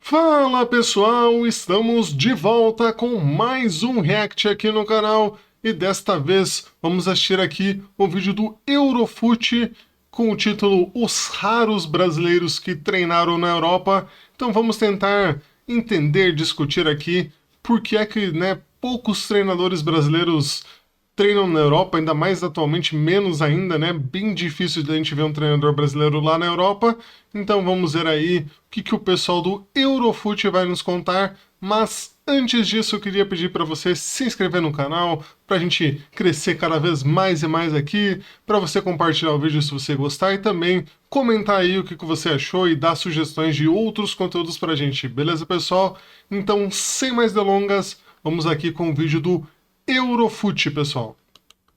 Fala pessoal, estamos de volta com mais um React aqui no canal e desta vez vamos assistir aqui o vídeo do Eurofut com o título Os Raros Brasileiros que Treinaram na Europa. Então vamos tentar entender, discutir aqui por que é que poucos treinadores brasileiros treinam na Europa, ainda mais atualmente, menos ainda, né? Bem difícil de a gente ver um treinador brasileiro lá na Europa. Então vamos ver aí o que o pessoal do Eurofut vai nos contar. Mas antes disso, eu queria pedir para você se inscrever no canal, para a gente crescer cada vez mais e mais aqui, para você compartilhar o vídeo se você gostar e também comentar aí o que você achou e dar sugestões de outros conteúdos para a gente. Beleza, pessoal? Então, sem mais delongas, vamos aqui com o vídeo do Eurofut, pessoal.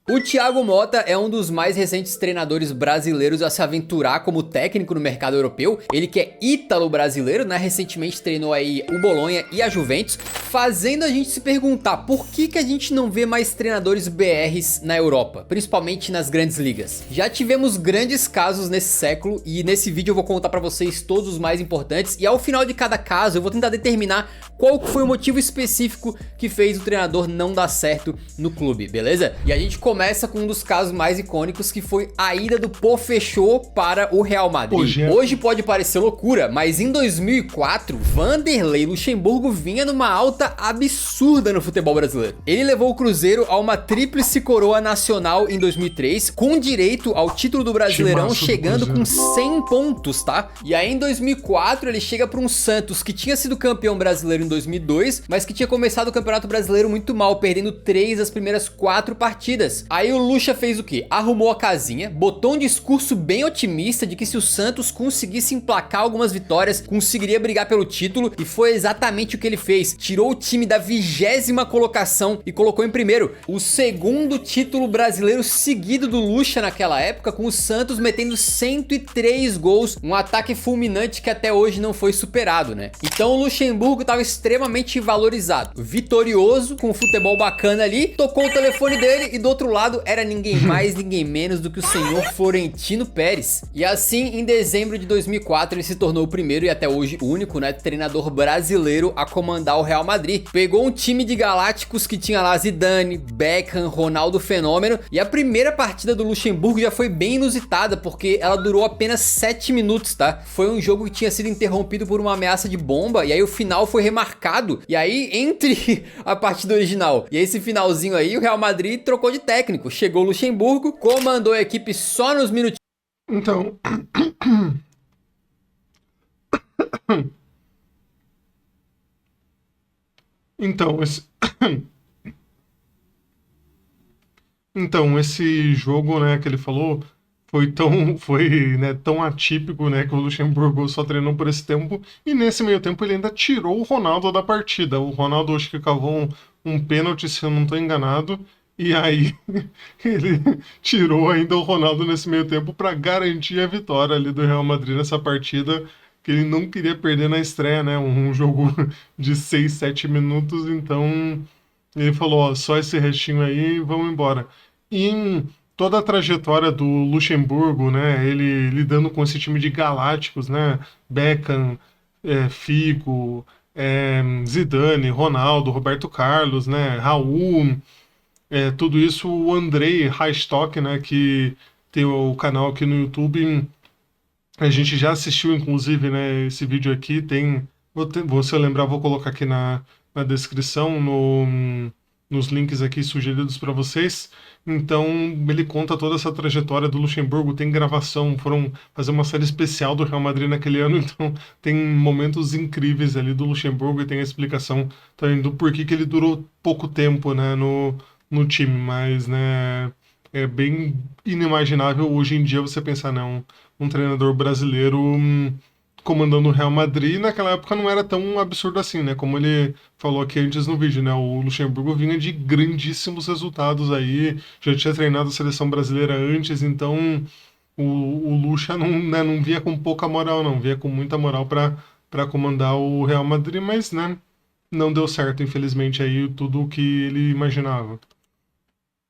O Thiago Motta é um dos mais recentes treinadores brasileiros a se aventurar como técnico no mercado europeu. Ele que é ítalo-brasileiro, né? Recentemente treinou aí o Bolonha e a Juventus, fazendo a gente se perguntar por que a gente não vê mais treinadores BRs na Europa, principalmente nas grandes ligas. Já tivemos grandes casos nesse século e nesse vídeo eu vou contar pra vocês todos os mais importantes e ao final de cada caso eu vou tentar determinar qual foi o motivo específico que fez o treinador não dar certo no clube, beleza? E a gente começa com um dos casos mais icônicos, que foi a ida do Pofechô para o Real Madrid. Hoje pode parecer loucura, mas em 2004, Vanderlei Luxemburgo vinha numa alta absurda no futebol brasileiro. Ele levou o Cruzeiro a uma tríplice coroa nacional em 2003, com direito ao título do Brasileirão, chegando com 100 pontos, tá? E aí em 2004 ele chega para um Santos que tinha sido campeão brasileiro em 2002, mas que tinha começado o Campeonato Brasileiro muito mal, perdendo 3 das primeiras 4 partidas. Aí o Lucha fez o quê? Arrumou a casinha, botou um discurso bem otimista de que se o Santos conseguisse emplacar algumas vitórias, conseguiria brigar pelo título, e foi exatamente o que ele fez. Tirou o time da 20ª colocação e colocou em primeiro. O segundo título brasileiro seguido do Lucha naquela época, com o Santos metendo 103 gols, um ataque fulminante que até hoje não foi superado, né? Então o Luxemburgo estava extremamente valorizado, vitorioso, com um futebol bacana ali, tocou o telefone dele e do outro lado era ninguém mais, ninguém menos do que o senhor Florentino Pérez. E assim, em dezembro de 2004, ele se tornou o primeiro e até hoje o único, né, treinador brasileiro a comandar o Real Madrid. Pegou um time de galácticos que tinha lá Zidane, Beckham, Ronaldo Fenômeno, e a primeira partida do Luxemburgo já foi bem inusitada, porque ela durou apenas 7 minutos, tá? Foi um jogo que tinha sido interrompido por uma ameaça de bomba, e aí o final foi remarcado, e aí entre a partida original e esse finalzinho aí, o Real Madrid trocou de técnico. Chegou o Luxemburgo, comandou a equipe só nos minutinhos. Então, então esse esse jogo, né, que ele falou tão atípico, né, que o Luxemburgo só treinou por esse tempo, e nesse meio tempo ele ainda tirou o Ronaldo da partida. O Ronaldo acho que cavou um pênalti, se eu não estou enganado, e aí ele tirou ainda o Ronaldo nesse meio tempo para garantir a vitória ali do Real Madrid nessa partida, que ele não queria perder na estreia, né, um jogo de 6, 7 minutos, então ele falou, ó, só esse restinho aí, vamos embora. E em toda a trajetória do Luxemburgo, né, ele lidando com esse time de galácticos, né, Beckham, Figo, Zidane, Ronaldo, Roberto Carlos, né, Raul, tudo isso, o Andrei Reistock, né, que tem o canal aqui no YouTube, a gente já assistiu, inclusive, né, esse vídeo aqui, se eu lembrar, vou colocar aqui na descrição, nos links aqui sugeridos para vocês. Então, ele conta toda essa trajetória do Luxemburgo, tem gravação, foram fazer uma série especial do Real Madrid naquele ano, então tem momentos incríveis ali do Luxemburgo e tem a explicação também do porquê que ele durou pouco tempo, né, no time, mas, né, é bem inimaginável hoje em dia você pensar, não, um treinador brasileiro comandando o Real Madrid, naquela época não era tão absurdo assim, né? Como ele falou aqui antes no vídeo, né? O Luxemburgo vinha de grandíssimos resultados aí, já tinha treinado a seleção brasileira antes, então o Luxa não vinha com pouca moral, não, vinha com muita moral para comandar o Real Madrid, mas, né, não deu certo, infelizmente, aí tudo o que ele imaginava.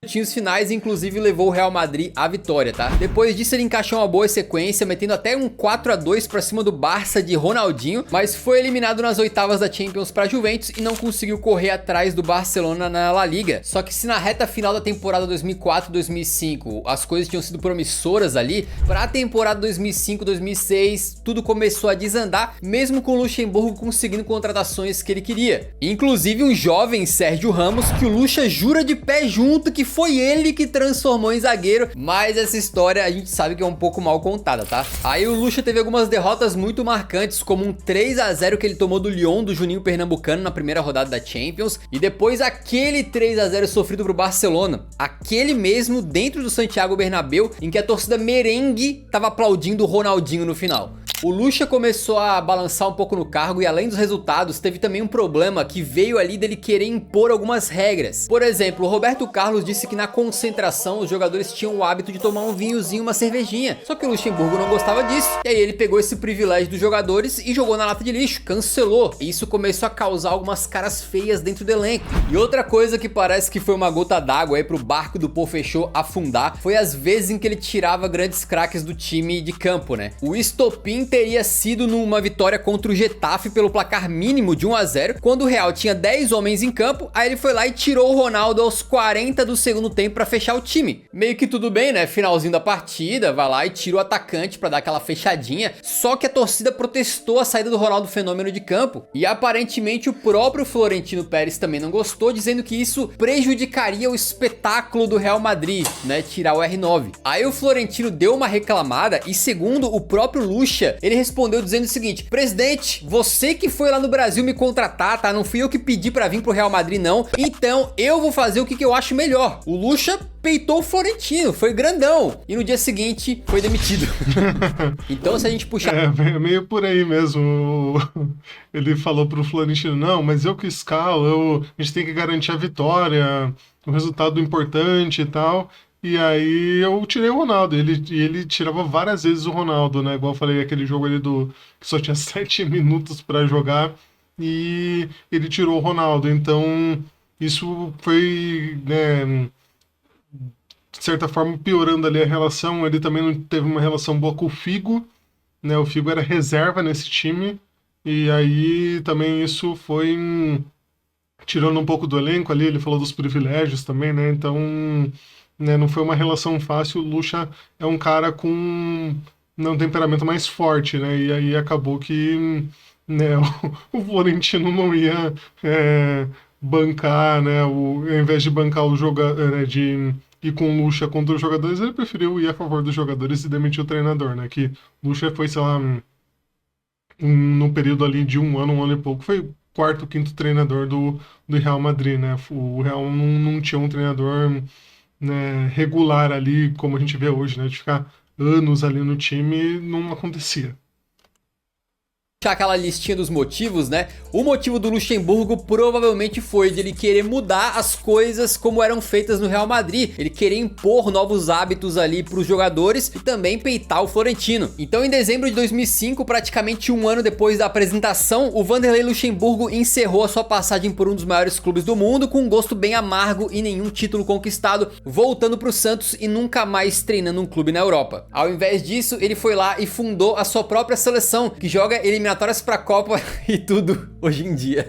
Minutinhos finais, inclusive levou o Real Madrid à vitória, tá? Depois disso ele encaixou uma boa sequência, metendo até um 4-2 pra cima do Barça de Ronaldinho, mas foi eliminado nas oitavas da Champions pra Juventus e não conseguiu correr atrás do Barcelona na La Liga. Só que se na reta final da temporada 2004-2005 as coisas tinham sido promissoras ali, pra temporada 2005-2006 tudo começou a desandar, mesmo com o Luxemburgo conseguindo contratações que ele queria. Inclusive um jovem Sérgio Ramos, que o Luxa jura de pé junto que foi ele que transformou em zagueiro, mas essa história a gente sabe que é um pouco mal contada, tá? Aí o Luxa teve algumas derrotas muito marcantes, como um 3-0 que ele tomou do Lyon do Juninho Pernambucano na primeira rodada da Champions, e depois aquele 3-0 sofrido pro Barcelona, aquele mesmo dentro do Santiago Bernabéu, em que a torcida merengue tava aplaudindo o Ronaldinho no final. O Luxa começou a balançar um pouco no cargo e além dos resultados, teve também um problema que veio ali dele querer impor algumas regras. Por exemplo, o Roberto Carlos disse que na concentração os jogadores tinham o hábito de tomar um vinhozinho, uma cervejinha. Só que o Luxemburgo não gostava disso. E aí ele pegou esse privilégio dos jogadores e jogou na lata de lixo, cancelou. E isso começou a causar algumas caras feias dentro do elenco. E outra coisa que parece que foi uma gota d'água aí pro barco do Pofechô afundar, foi as vezes em que ele tirava grandes craques do time de campo, né? O estopim teria sido numa vitória contra o Getafe pelo placar mínimo de 1-0, quando o Real tinha 10 homens em campo, aí ele foi lá e tirou o Ronaldo aos 40 do segundo tempo pra fechar o time. Meio que tudo bem, né? Finalzinho da partida, vai lá e tira o atacante pra dar aquela fechadinha, só que a torcida protestou a saída do Ronaldo Fenômeno de campo, e aparentemente o próprio Florentino Pérez também não gostou, dizendo que isso prejudicaria o espetáculo do Real Madrid, né? Tirar o R9. Aí o Florentino deu uma reclamada e, segundo o próprio Luxa, ele respondeu dizendo o seguinte: presidente, você que foi lá no Brasil me contratar, tá? Não fui eu que pedi pra vir pro Real Madrid, não. Então eu vou fazer o que eu acho melhor. O Luxa peitou o Florentino, foi grandão. E no dia seguinte foi demitido. Então se a gente puxar... É meio por aí mesmo. Ele falou pro Florentino, não, mas eu que escalo, a gente tem que garantir a vitória, o resultado importante e tal. E aí eu tirei o Ronaldo, ele tirava várias vezes o Ronaldo, né? Igual eu falei, aquele jogo ali que só tinha 7 minutos pra jogar e ele tirou o Ronaldo. Então isso foi, né, de certa forma piorando ali a relação. Ele também não teve uma relação boa com o Figo, né? O Figo era reserva nesse time e aí também isso foi tirando um pouco do elenco ali. Ele falou dos privilégios também, né? Então... né, não foi uma relação fácil. O Luxa é um cara com um temperamento mais forte, né? E aí acabou que, né, o Florentino não ia bancar, né? Ao invés de bancar o jogador, né, de ir com o Luxa contra os jogadores, ele preferiu ir a favor dos jogadores e demitir o treinador, né? Que o Luxa foi, sei lá, no período ali de um ano e pouco, foi o quarto, quinto treinador do Real Madrid, né? O Real não tinha um treinador, né, regular ali, como a gente vê hoje, né, de ficar anos ali no time, não acontecia. Aquela listinha dos motivos, né? O motivo do Luxemburgo provavelmente foi de ele querer mudar as coisas como eram feitas no Real Madrid. Ele querer impor novos hábitos ali para os jogadores e também peitar o Florentino. Então em dezembro de 2005, praticamente um ano depois da apresentação, o Vanderlei Luxemburgo encerrou a sua passagem por um dos maiores clubes do mundo com um gosto bem amargo e nenhum título conquistado, voltando para o Santos e nunca mais treinando um clube na Europa. Ao invés disso, ele foi lá e fundou a sua própria seleção, que joga eliminatórias pra Copa e tudo hoje em dia.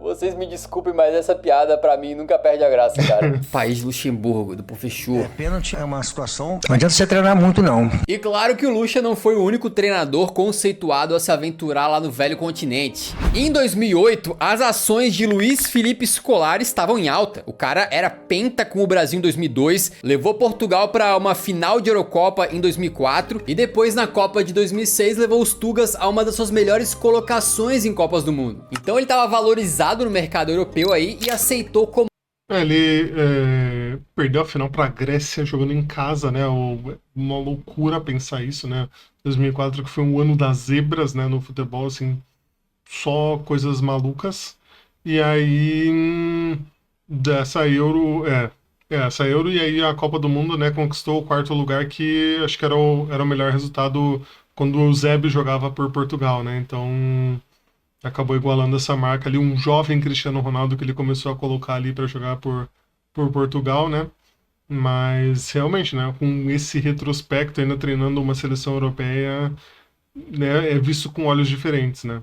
Vocês me desculpem, mas essa piada pra mim nunca perde a graça, cara. País de Luxemburgo, do Pofechô. Pênalti é uma situação... Não adianta você treinar muito, não. E claro que o Luxa não foi o único treinador conceituado a se aventurar lá no velho continente. Em 2008, as ações de Luiz Felipe Scolari estavam em alta. O cara era penta com o Brasil em 2002, levou Portugal pra uma final de Eurocopa em 2004 e depois na Copa de 2006 levou os Tugas a uma das suas melhores colocações em Copas do Mundo. Então ele estava valorizado no mercado europeu aí e aceitou como... Ele perdeu a final pra Grécia jogando em casa, né? Uma loucura pensar isso, né? 2004 que foi um ano das zebras, né? No futebol, assim, só coisas malucas. E aí dessa Euro, essa Euro e aí a Copa do Mundo, né? Conquistou o quarto lugar, que acho que era o melhor resultado quando o Eusébio jogava por Portugal, né? Então acabou igualando essa marca ali, um jovem Cristiano Ronaldo que ele começou a colocar ali para jogar por por Portugal, né? Mas realmente, né, com esse retrospecto ainda treinando uma seleção europeia, né, é visto com olhos diferentes, né?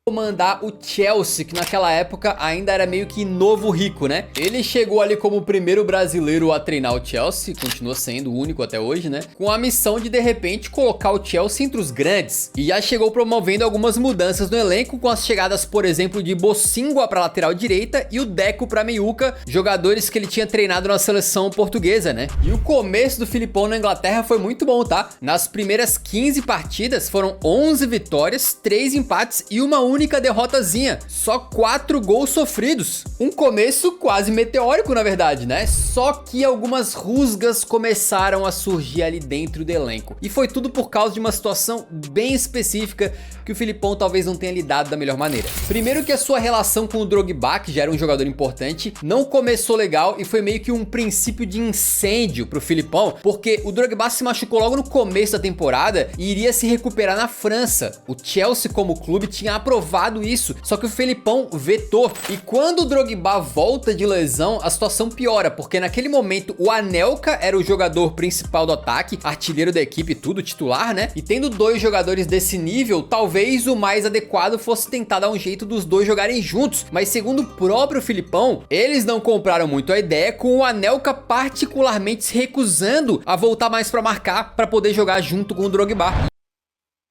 Comandar o Chelsea, que naquela época ainda era meio que novo rico, né? Ele chegou ali como o primeiro brasileiro a treinar o Chelsea, continua sendo o único até hoje, né? Com a missão de repente colocar o Chelsea entre os grandes. E já chegou promovendo algumas mudanças no elenco, com as chegadas, por exemplo, de Bocingua para lateral direita e o Deco para meiuca, jogadores que ele tinha treinado na seleção portuguesa, né? E o começo do Filipão na Inglaterra foi muito bom, tá? Nas primeiras 15 partidas foram 11 vitórias, 3 empates e uma única derrotazinha, só 4 gols sofridos. Um começo quase meteórico, na verdade, né? Só que algumas rusgas começaram a surgir ali dentro do elenco. E foi tudo por causa de uma situação bem específica que o Filipão talvez não tenha lidado da melhor maneira. Primeiro que a sua relação com o Drogba, que já era um jogador importante, não começou legal e foi meio que um princípio de incêndio pro Filipão, porque o Drogba se machucou logo no começo da temporada e iria se recuperar na França. O Chelsea, como clube, tinha aprovado isso, só que o Felipão vetou. E quando o Drogba volta de lesão, a situação piora, porque naquele momento o Anelka era o jogador principal do ataque, artilheiro da equipe, tudo titular, né? E tendo dois jogadores desse nível, talvez o mais adequado fosse tentar dar um jeito dos dois jogarem juntos, mas segundo o próprio Filipão, eles não compraram muito a ideia, com o Anelka particularmente se recusando a voltar mais pra marcar, pra poder jogar junto com o Drogba.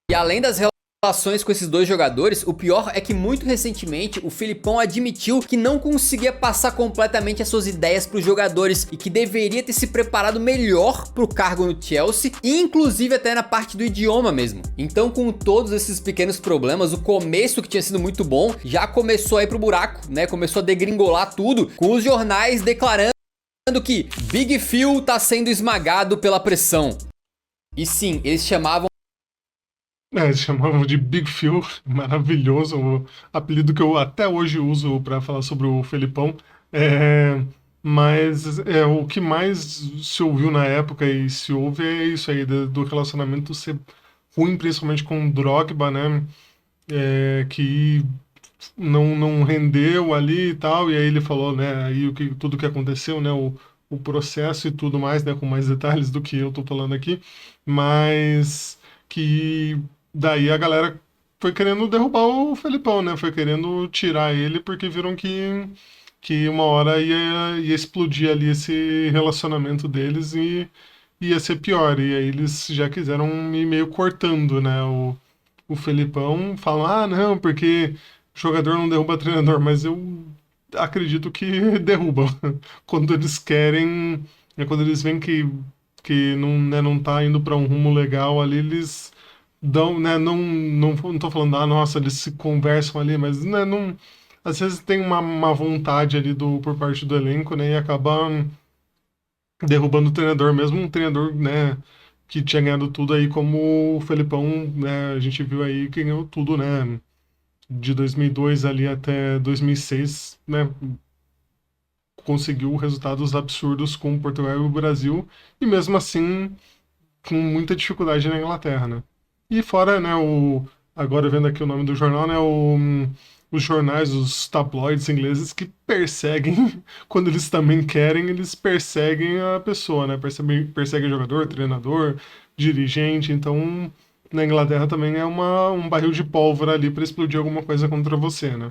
E além das relações com esses dois jogadores, o pior é que muito recentemente o Filipão admitiu que não conseguia passar completamente as suas ideias para os jogadores e que deveria ter se preparado melhor para o cargo no Chelsea, inclusive até na parte do idioma mesmo. Então, com todos esses pequenos problemas, o começo, que tinha sido muito bom, já começou a ir pro buraco, né? Começou a degringolar tudo, com os jornais declarando que Big Phil tá sendo esmagado pela pressão. E sim, eles chamavam Eles chamavam de Big Phil, maravilhoso, o apelido que eu até hoje uso para falar sobre o Felipão. Mas o que mais se ouviu na época e se ouve é isso aí, do relacionamento ser ruim, principalmente com o Drogba, né? Que não rendeu ali e tal, e aí ele falou, né, aí tudo que aconteceu, né, o processo e tudo mais, né, com mais detalhes do que eu tô falando aqui, mas que daí a galera foi querendo derrubar o Felipão, né, foi querendo tirar ele porque viram que uma hora ia explodir ali esse relacionamento deles e ia ser pior, e aí eles já quiseram ir meio cortando, né, o Felipão, falam, ah, não, porque jogador não derruba treinador, mas eu acredito que derrubam. Quando eles querem, quando eles veem que não, né, não tá indo para um rumo legal ali, eles dão, né, não tô falando, ah, nossa, eles se conversam ali, mas, né, não, às vezes tem uma vontade ali por parte do elenco, né, e acaba derrubando o treinador, mesmo um treinador, né, que tinha ganhado tudo aí, como o Felipão, né, a gente viu aí que ganhou tudo, né, de 2002 ali até 2006, né, conseguiu resultados absurdos com Portugal e o Brasil, e mesmo assim com muita dificuldade na Inglaterra, né. E fora, né, agora vendo aqui o nome do jornal, né, os jornais, os tabloides ingleses que perseguem, quando eles também querem, eles perseguem a pessoa, né, perseguem jogador, treinador, dirigente, então na Inglaterra também é um barril de pólvora ali para explodir alguma coisa contra você, né.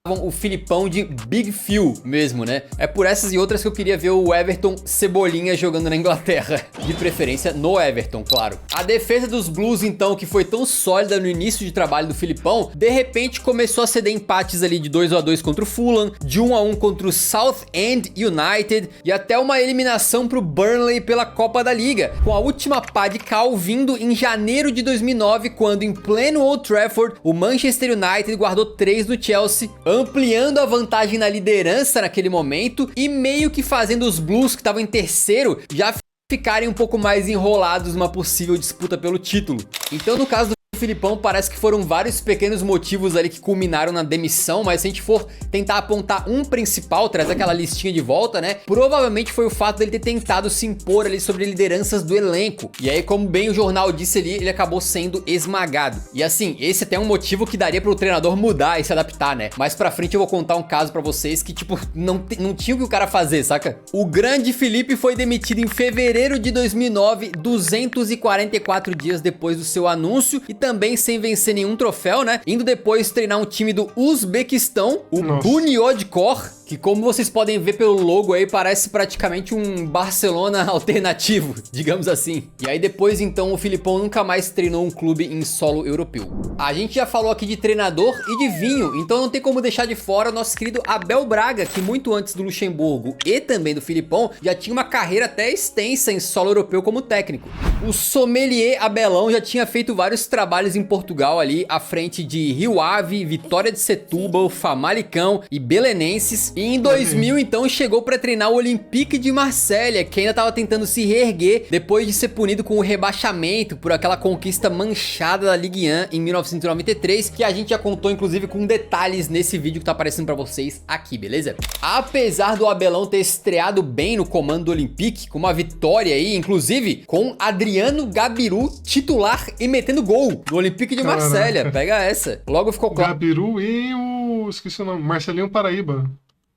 O Filipão de Big Phil mesmo, né? É por essas e outras que eu queria ver o Everton Cebolinha jogando na Inglaterra. De preferência no Everton, claro. A defesa dos Blues, então, que foi tão sólida no início de trabalho do Filipão, de repente começou a ceder empates ali de 2-2 contra o Fulham, de 1-1 contra o Southend United e até uma eliminação pro Burnley pela Copa da Liga, com a última pá de cal vindo em janeiro de 2009, quando em pleno Old Trafford, o Manchester United guardou 3 do Chelsea, ampliando a vantagem na liderança naquele momento e meio que fazendo os Blues, que estavam em terceiro, já ficarem um pouco mais enrolados numa possível disputa pelo título. Então, no caso do O Filipão parece que foram vários pequenos motivos ali que culminaram na demissão, mas se a gente for tentar apontar um principal, trazer aquela listinha de volta, né? Provavelmente foi o fato dele ter tentado se impor ali sobre lideranças do elenco. E aí, como bem o jornal disse ali, ele acabou sendo esmagado. E assim, esse até é um motivo que daria pro treinador mudar e se adaptar, né? Mais pra frente eu vou contar um caso pra vocês que, tipo, não tinha o que o cara fazer, saca? O grande Felipe foi demitido em fevereiro de 2009, 244 dias depois do seu anúncio e também sem vencer nenhum troféu, né? Indo depois treinar um time do Uzbequistão, o Bunyodkor, que como vocês podem ver pelo logo aí, parece praticamente um Barcelona alternativo, digamos assim. E aí depois então o Filipão nunca mais treinou um clube em solo europeu. A gente já falou aqui de treinador e de vinho, então não tem como deixar de fora o nosso querido Abel Braga, que muito antes do Luxemburgo e também do Filipão, já tinha uma carreira até extensa em solo europeu como técnico. O sommelier Abelão já tinha feito vários trabalhos em Portugal ali, à frente de Rio Ave, Vitória de Setúbal, Famalicão e Belenenses. E em 2000, então, chegou para treinar o Olympique de Marselha, que ainda estava tentando se reerguer depois de ser punido com o rebaixamento por aquela conquista manchada da Ligue 1 em 1993, que a gente já contou, inclusive, com detalhes nesse vídeo que tá aparecendo para vocês aqui, beleza? Apesar do Abelão ter estreado bem no comando do Olympique, com uma vitória aí, inclusive, com Adriano Gabiru titular e metendo gol no Olympique de Marselha. Pega essa. Logo ficou claro. Gabiru e o... esqueci o nome. Marcelinho Paraíba.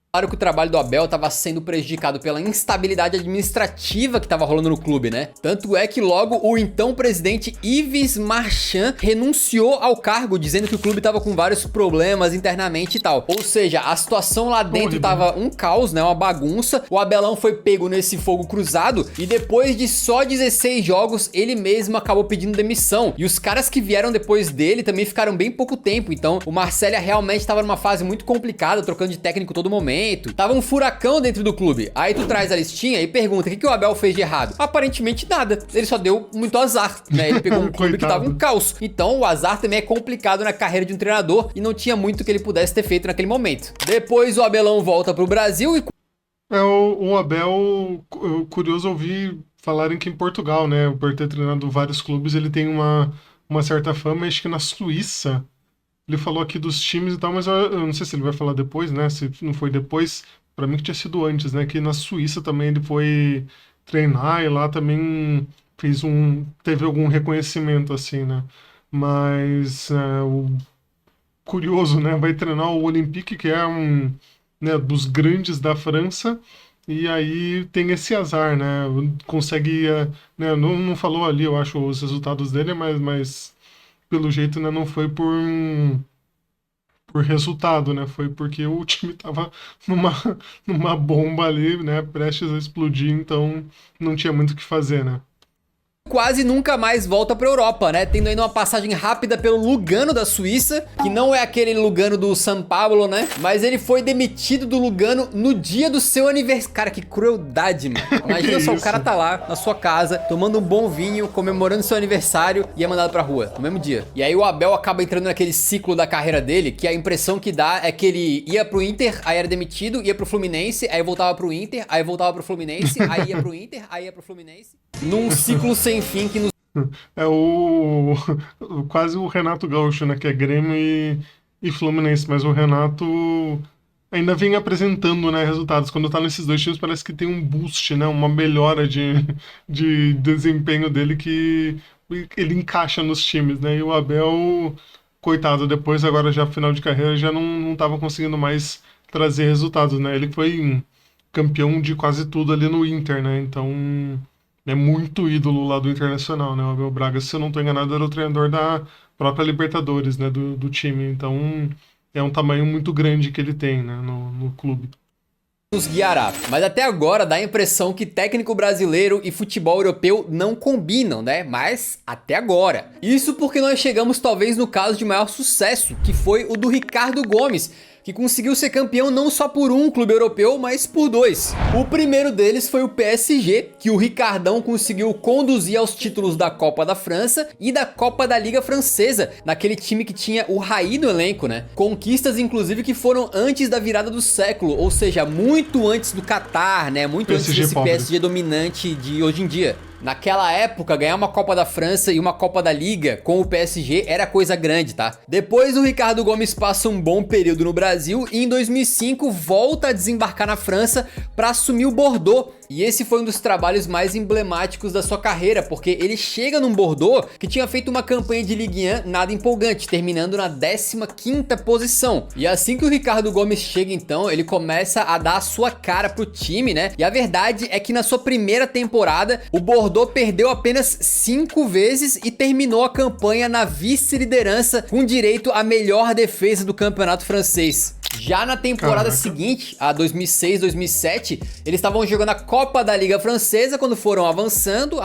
Claro que o trabalho do Abel estava sendo prejudicado pela instabilidade administrativa que estava rolando no clube, né? Tanto é que logo o então presidente Yves Marchand renunciou ao cargo, dizendo que o clube estava com vários problemas internamente e tal. Ou seja, a situação lá dentro tava um caos, né? Uma bagunça. O Abelão foi pego nesse fogo cruzado e depois de só 16 jogos, ele mesmo acabou pedindo demissão. E os caras que vieram depois dele também ficaram bem pouco tempo. Então, o Marselha realmente estava numa fase muito complicada, trocando de técnico todo momento. Tava um furacão dentro do clube. Aí tu traz a listinha e pergunta o que o Abel fez de errado. Aparentemente nada. Ele só deu muito azar, né? Ele pegou um clube que tava um caos. Então o azar também é complicado na carreira de um treinador e não tinha muito que ele pudesse ter feito naquele momento. Depois o Abelão volta pro Brasil e... O Abel, curioso ouvir falarem que em Portugal, né? Por ter treinado vários clubes, ele tem uma certa fama. Acho que na Suíça... Ele falou aqui dos times e tal, mas eu não sei se ele vai falar depois, né? Se não foi depois, pra mim que tinha sido antes, né? Que na Suíça também ele foi treinar e lá também teve algum reconhecimento, assim, né? Mas o curioso, né? Vai treinar o Olympique, que é né, dos grandes da França, e aí tem esse azar, né? Consegue, né? Não falou ali, eu acho, os resultados dele, mas pelo jeito, né, não foi por resultado, né? Foi porque o time tava numa bomba ali, né? Prestes a explodir, então não tinha muito o que fazer, né? quase nunca mais volta pra Europa, né? Tendo ainda uma passagem rápida pelo Lugano da Suíça, que não é aquele Lugano do São Paulo, né? Mas ele foi demitido do Lugano no dia do seu aniversário. Cara, que crueldade, mano. Imagina só, o cara tá lá na sua casa, tomando um bom vinho, comemorando seu aniversário e é mandado pra rua, no mesmo dia. E aí o Abel acaba entrando naquele ciclo da carreira dele, que a impressão que dá é que ele ia pro Inter, aí era demitido, ia pro Fluminense, aí voltava pro Inter, aí voltava pro Fluminense, aí ia pro Inter, aí ia pro Fluminense. Num ciclo sem fim que nos... É quase o Renato Gaúcho, né? Que é Grêmio e Fluminense, mas o Renato ainda vem apresentando, né, resultados. Quando tá nesses dois times parece que tem um boost, né? Uma melhora de desempenho dele que ele encaixa nos times, né? E o Abel, coitado, depois agora já final de carreira já não tava conseguindo mais trazer resultados, né? Ele foi campeão de quase tudo ali no Inter, né? Então é muito ídolo lá do Internacional, né? O Abel Braga, se eu não tô enganado, era o treinador da própria Libertadores, né? Do time. Então é um tamanho muito grande que ele tem, né? No clube. Nos guiará. Mas até agora dá a impressão que técnico brasileiro e futebol europeu não combinam, né? Mas até agora. Isso porque nós chegamos talvez no caso de maior sucesso, que foi o do Ricardo Gomes, que conseguiu ser campeão não só por um clube europeu, mas por dois. O primeiro deles foi o PSG, que o Ricardão conseguiu conduzir aos títulos da Copa da França e da Copa da Liga Francesa, naquele time que tinha o Raí no elenco, né? Conquistas, inclusive, que foram antes da virada do século, ou seja, muito antes do Qatar, né? Muito antes desse PSG dominante de hoje em dia. Naquela época, ganhar uma Copa da França e uma Copa da Liga com o PSG era coisa grande, tá? Depois o Ricardo Gomes passa um bom período no Brasil e em 2005 volta a desembarcar na França para assumir o Bordeaux. E esse foi um dos trabalhos mais emblemáticos da sua carreira, porque ele chega num Bordeaux que tinha feito uma campanha de Ligue 1 nada empolgante, terminando na 15ª posição. E assim que o Ricardo Gomes chega então, ele começa a dar a sua cara pro time, né? E a verdade é que na sua primeira temporada, o Bordeaux perdeu apenas 5 vezes e terminou a campanha na vice-liderança com direito à melhor defesa do campeonato francês. Já na temporada seguinte, a 2006-2007, eles estavam jogando a Copa da Liga Francesa quando foram avançando,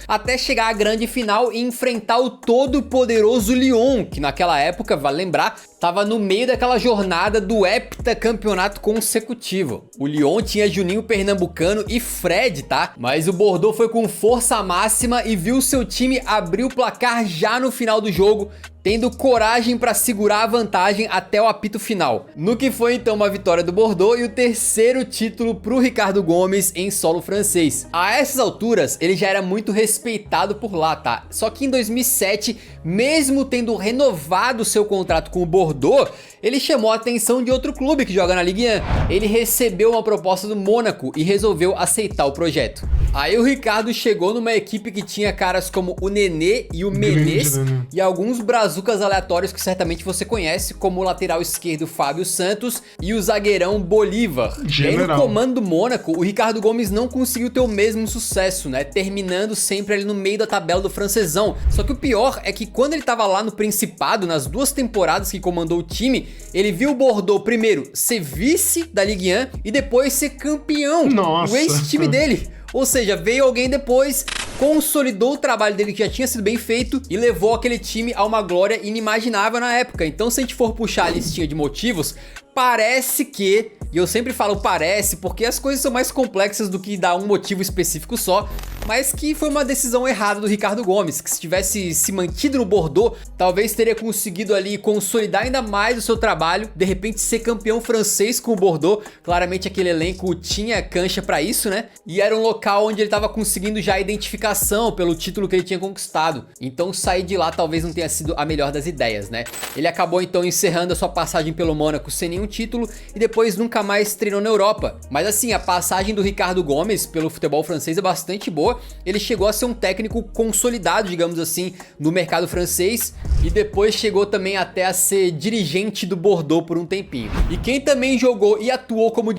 até chegar à grande final e enfrentar o todo poderoso Lyon, que naquela época, vale lembrar, estava no meio daquela jornada do heptacampeonato consecutivo. O Lyon tinha Juninho Pernambucano e Fred, tá? Mas o Bordeaux foi com força máxima e viu seu time abrir o placar já no final do jogo, tendo coragem para segurar a vantagem até o apito final. No que foi então uma vitória do Bordeaux e o terceiro título pro Ricardo Gomes em solo francês. A essas alturas, ele já era muito respeitado por lá, tá? Só que em 2007, mesmo tendo renovado seu contrato com o Bordeaux, ele chamou a atenção de outro clube que joga na Ligue 1. Ele recebeu uma proposta do Mônaco e resolveu aceitar o projeto. Aí o Ricardo chegou numa equipe que tinha caras como o Nenê e o Menez e alguns brazucas aleatórios que certamente você conhece, como o lateral esquerdo Fábio Santos e o zagueirão Bolívar. E aí no comando do Mônaco, o Ricardo Gomes não conseguiu ter o mesmo sucesso, né? Terminando sempre ali no meio da tabela do francesão. Só que o pior é que quando ele tava lá no Principado, nas 2 temporadas que comandou o time, ele viu o Bordeaux primeiro ser vice da Ligue 1 e depois ser campeão do ex-time dele. Ou seja, veio alguém depois, consolidou o trabalho dele que já tinha sido bem feito e levou aquele time a uma glória inimaginável na época. Então, se a gente for puxar a listinha de motivos, parece que, e eu sempre falo parece porque as coisas são mais complexas do que dar um motivo específico só, mas que foi uma decisão errada do Ricardo Gomes, que se tivesse se mantido no Bordeaux, talvez teria conseguido ali consolidar ainda mais o seu trabalho, de repente ser campeão francês com o Bordeaux. Claramente aquele elenco tinha cancha pra isso, né? E era um local onde ele tava conseguindo já a identificação pelo título que ele tinha conquistado. Então sair de lá talvez não tenha sido a melhor das ideias, né? Ele acabou então encerrando a sua passagem pelo Mônaco sem nenhum título e depois nunca mais treinou na Europa. Mas assim, a passagem do Ricardo Gomes pelo futebol francês é bastante boa. Ele chegou a ser um técnico consolidado, digamos assim, no mercado francês e depois chegou também até a ser dirigente do Bordeaux por um tempinho. E quem também jogou e atuou como...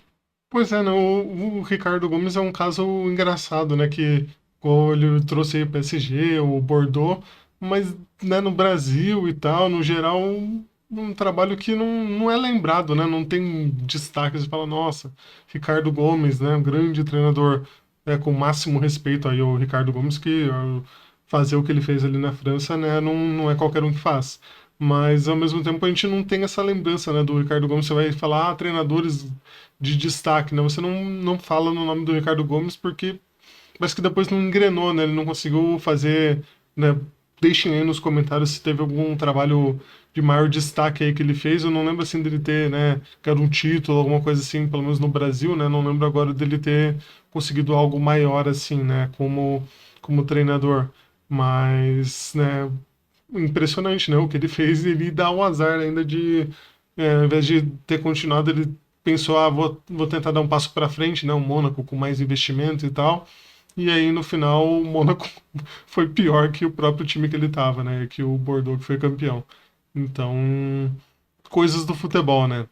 Pois é, não, o Ricardo Gomes é um caso engraçado, né, que ele trouxe aí o PSG, o Bordeaux, mas né, no Brasil e tal, no geral, um trabalho que não é lembrado, né, não tem destaque, você fala, nossa, Ricardo Gomes, né, um grande treinador, com o máximo respeito aí ao Ricardo Gomes, que fazer o que ele fez ali na França, né, não é qualquer um que faz. Mas, ao mesmo tempo, a gente não tem essa lembrança, né, do Ricardo Gomes. Você vai falar, treinadores de destaque, né? Você não fala no nome do Ricardo Gomes porque parece que depois não engrenou, né? Ele não conseguiu fazer, né? Deixem aí nos comentários se teve algum trabalho de maior destaque aí que ele fez. Eu não lembro, assim, dele ter, né, quero um título, alguma coisa assim, pelo menos no Brasil, né? Não lembro agora dele ter conseguido algo maior, assim, né, como treinador. Mas, né... impressionante, né? O que ele fez, ele dá um azar ainda de, ao invés de ter continuado, ele pensou, vou tentar dar um passo para frente, né? O Mônaco com mais investimento e tal. E aí, no final, o Mônaco foi pior que o próprio time que ele tava, né? Que o Bordeaux que foi campeão. Então, coisas do futebol, né?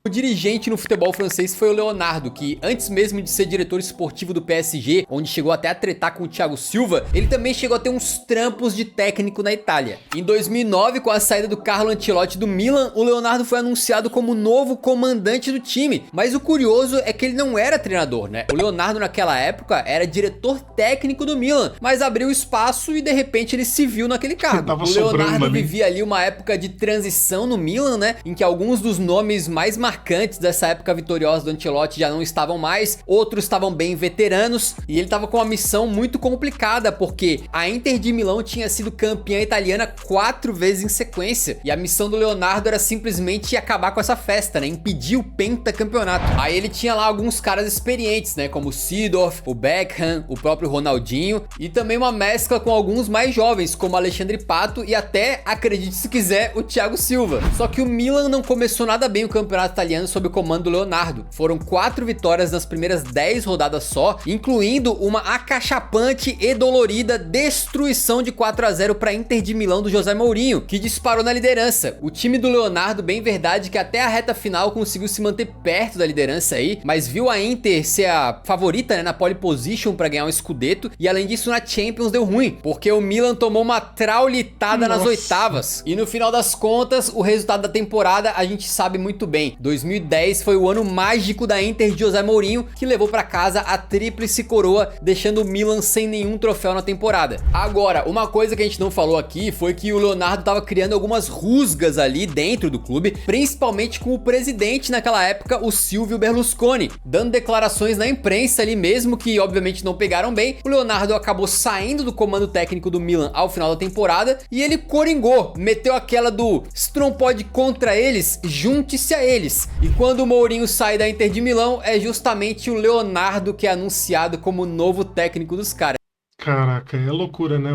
O dirigente no futebol francês foi o Leonardo, que antes mesmo de ser diretor esportivo do PSG, onde chegou até a tretar com o Thiago Silva, ele também chegou a ter uns trampos de técnico na Itália. Em 2009, com a saída do Carlo Ancelotti do Milan, o Leonardo foi anunciado como novo comandante do time. Mas o curioso é que ele não era treinador, né? O Leonardo naquela época era diretor técnico do Milan, mas abriu espaço e de repente ele se viu naquele cargo. O Leonardo vivia ali uma época de transição no Milan, né? Em que alguns dos nomes mais marcantes marcantes dessa época vitoriosa do Ancelotti já não estavam mais, outros estavam bem veteranos, e ele estava com uma missão muito complicada, porque a Inter de Milão tinha sido campeã italiana 4 vezes em sequência, e a missão do Leonardo era simplesmente acabar com essa festa, né, impedir o pentacampeonato. Aí ele tinha lá alguns caras experientes, né, como o Seedorf, o Beckham, o próprio Ronaldinho, e também uma mescla com alguns mais jovens, como Alexandre Pato e até, acredite se quiser, o Thiago Silva. Só que o Milan não começou nada bem o campeonato italiano sob o comando do Leonardo. Foram 4 vitórias nas primeiras 10 rodadas só, incluindo uma acachapante e dolorida destruição de 4-0 para Inter de Milão do José Mourinho, que disparou na liderança. O time do Leonardo, bem verdade que até a reta final conseguiu se manter perto da liderança aí, mas viu a Inter ser a favorita, né, na pole position para ganhar um Scudetto, e além disso na Champions deu ruim, porque o Milan tomou uma traulitada nas oitavas. E no final das contas, o resultado da temporada a gente sabe muito bem. 2010 foi o ano mágico da Inter de José Mourinho, que levou para casa a tríplice coroa, deixando o Milan sem nenhum troféu na temporada. Agora, uma coisa que a gente não falou aqui foi que o Leonardo estava criando algumas rusgas ali dentro do clube, principalmente com o presidente naquela época, o Silvio Berlusconi, dando declarações na imprensa ali mesmo, que obviamente não pegaram bem. O Leonardo acabou saindo do comando técnico do Milan ao final da temporada e ele coringou, meteu aquela do "se tu não pode contra eles, junte-se a eles". E quando o Mourinho sai da Inter de Milão, é justamente o Leonardo que é anunciado como novo técnico dos caras. Caraca, é loucura, né?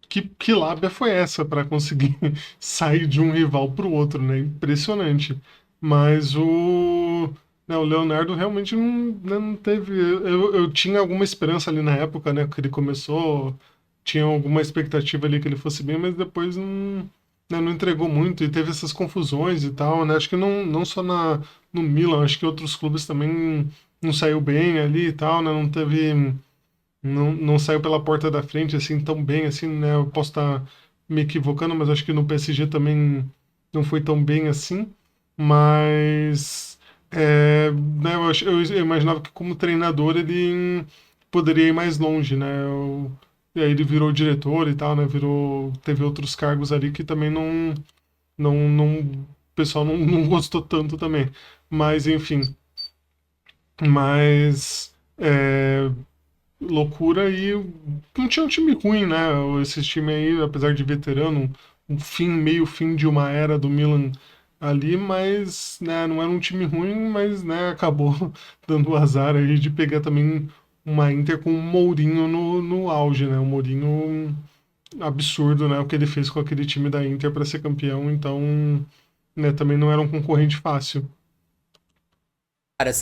Que lábia foi essa para conseguir sair de um rival pro outro, né? Impressionante. Mas o Leonardo realmente não teve. Eu tinha alguma esperança ali na época, né? Que ele começou, tinha alguma expectativa ali que ele fosse bem, mas depois não entregou muito e teve essas confusões e tal, né? Acho que não só no Milan, acho que outros clubes também não saiu bem ali e tal, né? Não teve. Não saiu pela porta da frente assim tão bem assim, né? Eu posso estar me equivocando, mas acho que no PSG também não foi tão bem assim. Mas né, eu imaginava que como treinador ele poderia ir mais longe, né? E aí ele virou diretor e tal, né? Teve outros cargos ali que também o pessoal não gostou tanto também. Mas enfim. Mas loucura e não tinha um time ruim, né? Esse time aí, apesar de veterano, meio fim de uma era do Milan ali, mas né, não era um time ruim, mas né, acabou dando o azar aí de pegar também uma Inter com o Mourinho no auge, né? O Mourinho absurdo, né? O que ele fez com aquele time da Inter para ser campeão, então né, também não era um concorrente fácil.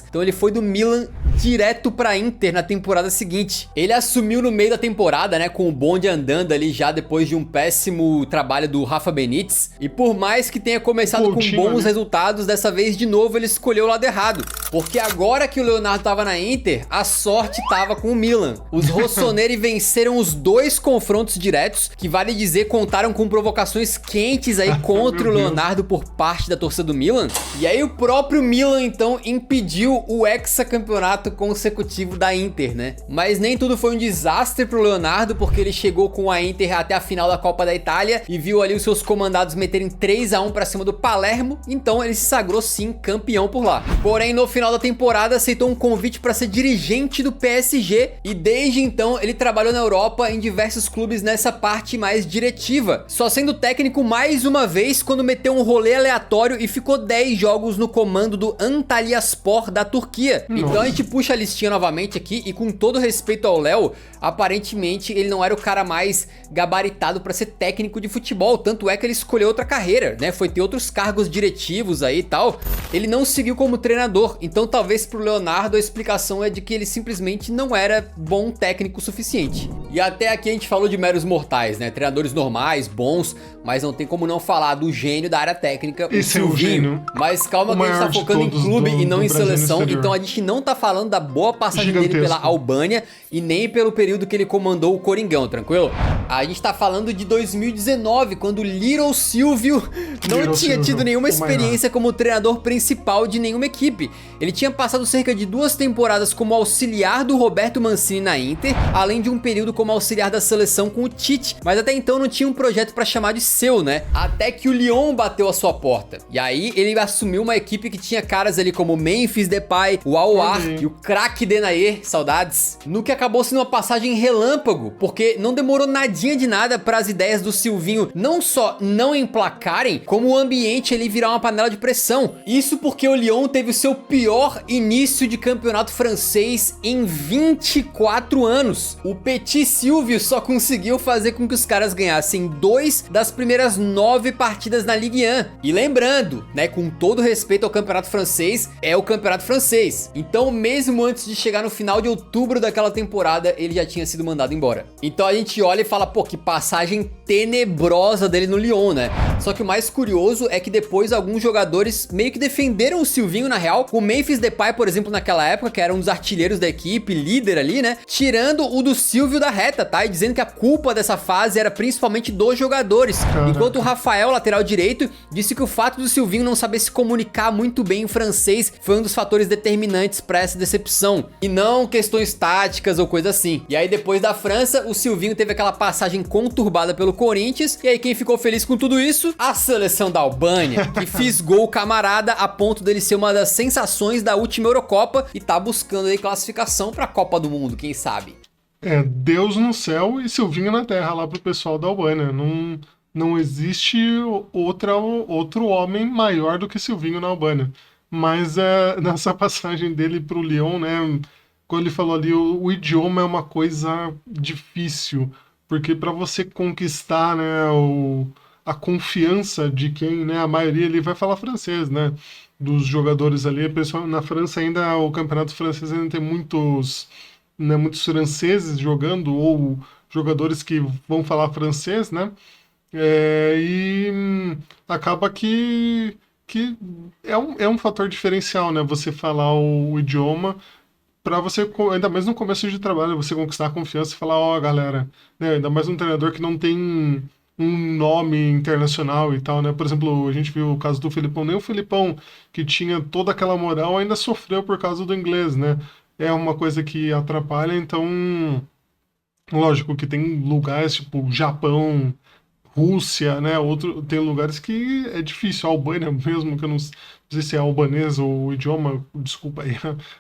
Então ele foi do Milan direto pra Inter na temporada seguinte. Ele assumiu no meio da temporada, né, com o bonde andando ali já depois de um péssimo trabalho do Rafa Benítez. E por mais que tenha começado com bons resultados, dessa vez de novo ele escolheu o lado errado. Porque agora que o Leonardo tava na Inter, a sorte tava com o Milan. Os rossoneri venceram os 2 confrontos diretos, que vale dizer contaram com provocações quentes aí contra o Leonardo por parte da torcida do Milan. E aí o próprio Milan então impediu o hexacampeonato consecutivo da Inter, né? Mas nem tudo foi um desastre pro Leonardo, porque ele chegou com a Inter até a final da Copa da Itália e viu ali os seus comandados meterem 3-1 pra cima do Palermo, então ele se sagrou sim campeão por lá. Porém, no final da temporada aceitou um convite para ser dirigente do PSG e desde então ele trabalhou na Europa em diversos clubes nessa parte mais diretiva, só sendo técnico mais uma vez quando meteu um rolê aleatório e ficou 10 jogos no comando do Antalyaspor da Turquia. Então a gente puxa a listinha novamente aqui e com todo respeito ao Léo, aparentemente ele não era o cara mais gabaritado para ser técnico de futebol, tanto é que ele escolheu outra carreira, né? Foi ter outros cargos diretivos aí e tal. Ele não seguiu como treinador, então talvez pro Leonardo a explicação é de que ele simplesmente não era bom técnico o suficiente. E até aqui a gente falou de meros mortais, né? Treinadores normais, bons, mas não tem como não falar do gênio da área técnica, o Silvinho. Mas calma que a gente tá focando em clube e não em seleção, então a gente não tá falando da boa passagem dele pela Albânia e nem pelo período que ele comandou o Coringão, tranquilo? A gente tá falando de 2019, quando o Little Silvio não tinha tido nenhuma experiência como treinador principal de nenhuma equipe. Ele tinha passado cerca de 2 temporadas como auxiliar do Roberto Mancini na Inter, além de um período como auxiliar da seleção com o Tite, mas até então não tinha um projeto pra chamar de seu, né? Até que o Lyon bateu a sua porta. E aí ele assumiu uma equipe que tinha caras ali como Memphis Depay, o Aouar e o craque Denayer, saudades, no que acabou sendo uma passagem relâmpago, porque não demorou nadinha de nada para as ideias do Silvinho não só não emplacarem, como o ambiente ele virar uma panela de pressão. Isso porque o Lyon teve o seu pior início de campeonato francês em 24 anos. O Petit Silvio só conseguiu fazer com que os caras ganhassem 2 das primeiras 9 partidas na Ligue 1. E lembrando, né, com todo respeito ao campeonato francês, é o campeonato francês. Então, mesmo antes de chegar no final de outubro daquela temporada, ele já tinha sido mandado embora. Então a gente olha e fala, pô, que passagem tenebrosa dele no Lyon, né? Só que o mais curioso é que depois alguns jogadores meio que defenderam o Silvinho na real. O Memphis Depay, por exemplo, naquela época, que era um dos artilheiros da equipe, líder ali, né? Tirando o do Silvio da reta, tá? E dizendo que a culpa dessa fase era principalmente dos jogadores. Enquanto o Rafael, lateral direito, disse que o fato do Silvinho não saber se comunicar muito bem em francês foi um dos fatores determinantes para essa decepção. E não questões táticas ou coisa assim. E aí depois da França, o Silvinho teve aquela passagem conturbada pelo Corinthians. E aí quem ficou feliz com tudo isso? A seleção da Albânia, que fisgou o camarada a ponto dele ser uma das sensações da última Eurocopa e tá buscando aí classificação pra Copa do Mundo, quem sabe? É, Deus no céu e Silvinho na terra lá pro pessoal da Albânia. Não existe outro homem maior do que Silvinho na Albânia. Mas nessa passagem dele pro Lyon, né, quando ele falou ali, o idioma é uma coisa difícil, porque para você conquistar, né, a confiança de quem, né, a maioria ali vai falar francês, né, dos jogadores ali, pessoal, na França ainda, o campeonato francês ainda tem muitos franceses jogando, ou jogadores que vão falar francês, né, e acaba que é um fator diferencial, né, você falar o idioma, para você, ainda mais no começo de trabalho, você conquistar a confiança e falar, ó, galera, né, ainda mais um treinador que não tem um nome internacional e tal, né? Por exemplo, a gente viu o caso do Felipão, nem o Felipão, que tinha toda aquela moral, ainda sofreu por causa do inglês, né? É uma coisa que atrapalha, então, lógico que tem lugares tipo Japão, Rússia, né? Tem lugares que é difícil, a Albânia mesmo, que eu não sei se é albanês ou o idioma, desculpa aí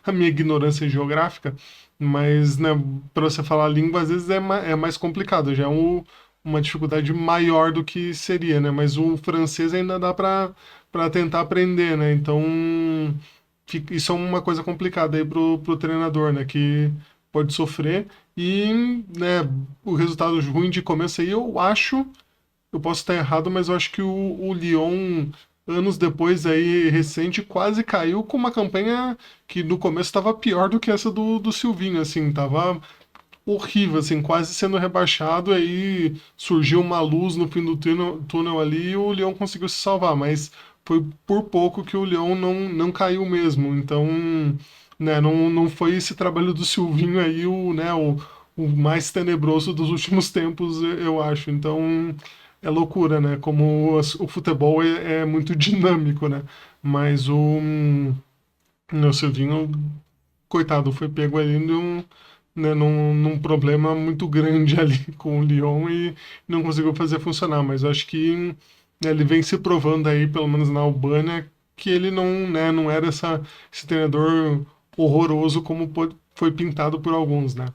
a minha ignorância geográfica, mas, né, para você falar a língua, às vezes é mais complicado, já é uma dificuldade maior do que seria, né? Mas o francês ainda dá para tentar aprender, né? Então, isso é uma coisa complicada aí pro treinador, né? Que pode sofrer. E, né, o resultado ruim de começo aí, eu posso estar errado, mas eu acho que o Lyon, anos depois aí, recente, quase caiu com uma campanha que no começo estava pior do que essa do Silvinho, assim, tava horrível, assim, quase sendo rebaixado, aí surgiu uma luz no fim do túnel ali e o Lyon conseguiu se salvar, mas foi por pouco que o Lyon não caiu mesmo, então, né, não foi esse trabalho do Silvinho aí o mais tenebroso dos últimos tempos, eu acho, então é loucura, né, como o futebol é muito dinâmico, né, mas o Silvinho, coitado, foi pego ali num problema muito grande ali com o Lyon e não conseguiu fazer funcionar, mas eu acho que, né, ele vem se provando aí, pelo menos na Albânia, que ele não era esse treinador horroroso como foi pintado por alguns, né?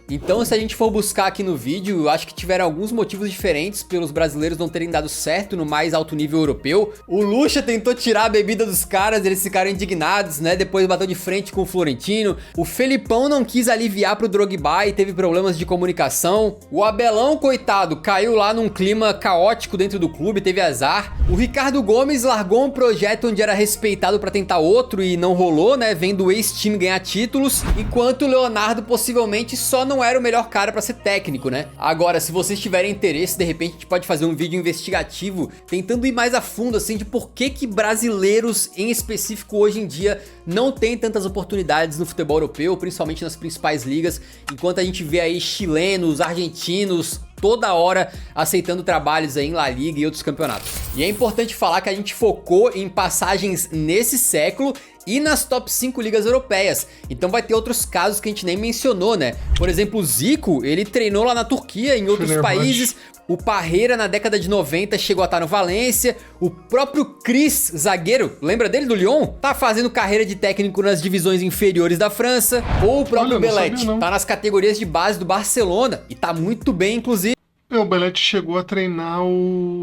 Então, se a gente for buscar aqui no vídeo, eu acho que tiveram alguns motivos diferentes pelos brasileiros não terem dado certo no mais alto nível europeu. O Lucha tentou tirar a bebida dos caras, eles ficaram indignados, né? Depois bateu de frente com o Florentino. O Felipão não quis aliviar pro Drogba e teve problemas de comunicação. O Abelão, coitado, caiu lá num clima caótico dentro do clube, teve azar. O Ricardo Gomes largou um projeto onde era respeitado pra tentar outro e não rolou, né? Vendo o ex-time ganhar títulos. Enquanto o Leonardo possivelmente só não não era o melhor cara pra ser técnico, né? Agora, se vocês tiverem interesse, de repente a gente pode fazer um vídeo investigativo tentando ir mais a fundo, assim, de por que brasileiros, em específico, hoje em dia, não tem tantas oportunidades no futebol europeu, principalmente nas principais ligas, enquanto a gente vê aí chilenos, argentinos, toda hora aceitando trabalhos aí em La Liga e outros campeonatos. E é importante falar que a gente focou em passagens nesse século e nas top 5 ligas europeias. Então vai ter outros casos que a gente nem mencionou, né? Por exemplo, o Zico, ele treinou lá na Turquia, em outros países. O Parreira, na década de 90, chegou a estar no Valência. O próprio Cris, zagueiro, lembra dele, do Lyon? Tá fazendo carreira de técnico nas divisões inferiores da França. Ou o próprio Belletti, tá nas categorias de base do Barcelona e tá muito bem, inclusive. O Belletti chegou a treinar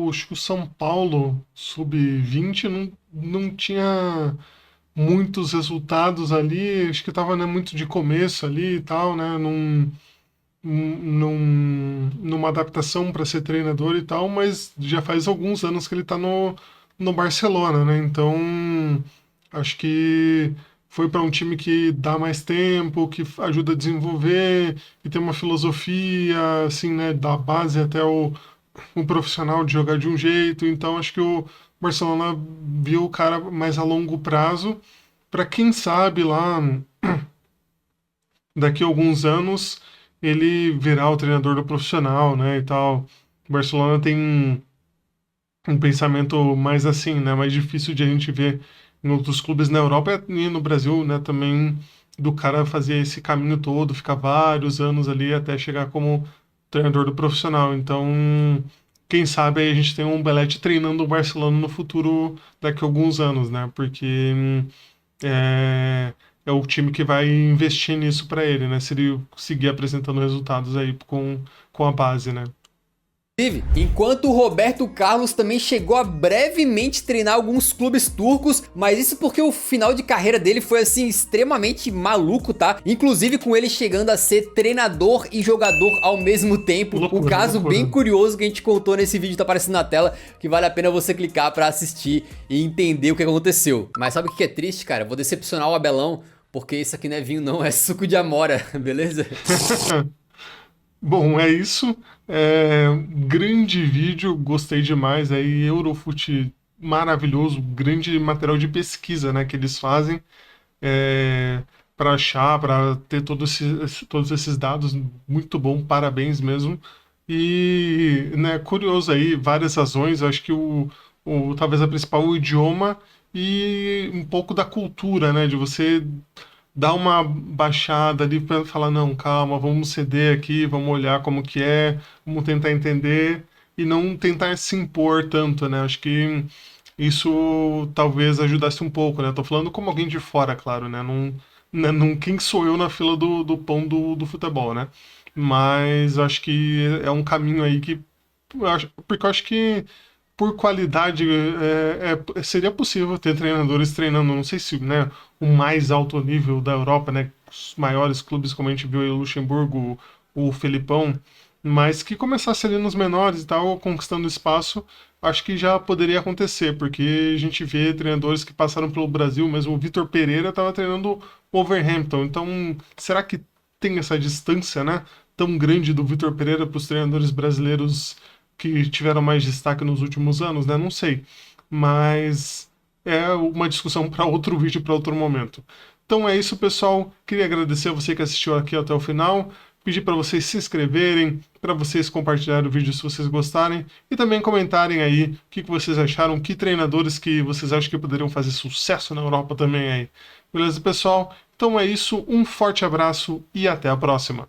acho que o São Paulo, sub-20, não tinha muitos resultados ali, acho que tava, né, muito de começo ali e tal, né, numa adaptação para ser treinador e tal, mas já faz alguns anos que ele tá no Barcelona, né, então acho que foi para um time que dá mais tempo, que ajuda a desenvolver, que tem uma filosofia, assim, né, da base até o profissional de jogar de um jeito. Então acho que o Barcelona viu o cara mais a longo prazo, para quem sabe lá daqui a alguns anos ele virar o treinador do profissional, né, e tal. O Barcelona tem um pensamento mais assim, né, mais difícil de a gente ver em outros clubes na Europa e no Brasil, né, também, do cara fazer esse caminho todo, ficar vários anos ali até chegar como treinador do profissional. Então, quem sabe aí a gente tem um Belletti treinando o Barcelona no futuro daqui a alguns anos, né, porque é o time que vai investir nisso para ele, né, se ele seguir apresentando resultados aí com a base, né. Enquanto o Roberto Carlos também chegou a brevemente treinar alguns clubes turcos, mas isso porque o final de carreira dele foi assim extremamente maluco, tá? Inclusive com ele chegando a ser treinador e jogador ao mesmo tempo. Loucura, um caso loucura. bem curioso que a gente contou nesse vídeo, tá aparecendo na tela, que vale a pena você clicar pra assistir e entender o que aconteceu. Mas sabe o que é triste, cara? Eu vou decepcionar o Abelão, porque isso aqui não é vinho não, é suco de amora, beleza? Bom, é isso. Grande vídeo, gostei demais. Aí, Eurofut maravilhoso, grande material de pesquisa, né, que eles fazem para achar, para ter todos esses dados. Muito bom, parabéns mesmo. E, né, curioso aí, várias razões. Eu acho que talvez a principal o idioma e um pouco da cultura, né, de você dar uma baixada ali para falar, não, calma, vamos ceder aqui, vamos olhar como que é, vamos tentar entender e não tentar se impor tanto, né? Acho que isso talvez ajudasse um pouco, né? Tô falando como alguém de fora, claro, né? Quem sou eu na fila do pão do futebol, né? Mas acho que é um caminho aí que... Porque eu acho que por qualidade, seria possível ter treinadores treinando, não sei se, né, o mais alto nível da Europa, né, os maiores clubes, como a gente viu aí, o Luxemburgo, o Felipão, mas que começasse ali nos menores e tal, conquistando espaço, acho que já poderia acontecer, porque a gente vê treinadores que passaram pelo Brasil, mesmo o Vitor Pereira estava treinando o Wolverhampton, então será que tem essa distância, né, tão grande do Vitor Pereira para os treinadores brasileiros que tiveram mais destaque nos últimos anos, né? Não sei. Mas é uma discussão para outro vídeo, para outro momento. Então é isso, pessoal. Queria agradecer a você que assistiu aqui até o final. Pedir para vocês se inscreverem, para vocês compartilharem o vídeo se vocês gostarem e também comentarem aí o que vocês acharam, que treinadores que vocês acham que poderiam fazer sucesso na Europa também aí. Beleza, pessoal? Então é isso. Um forte abraço e até a próxima.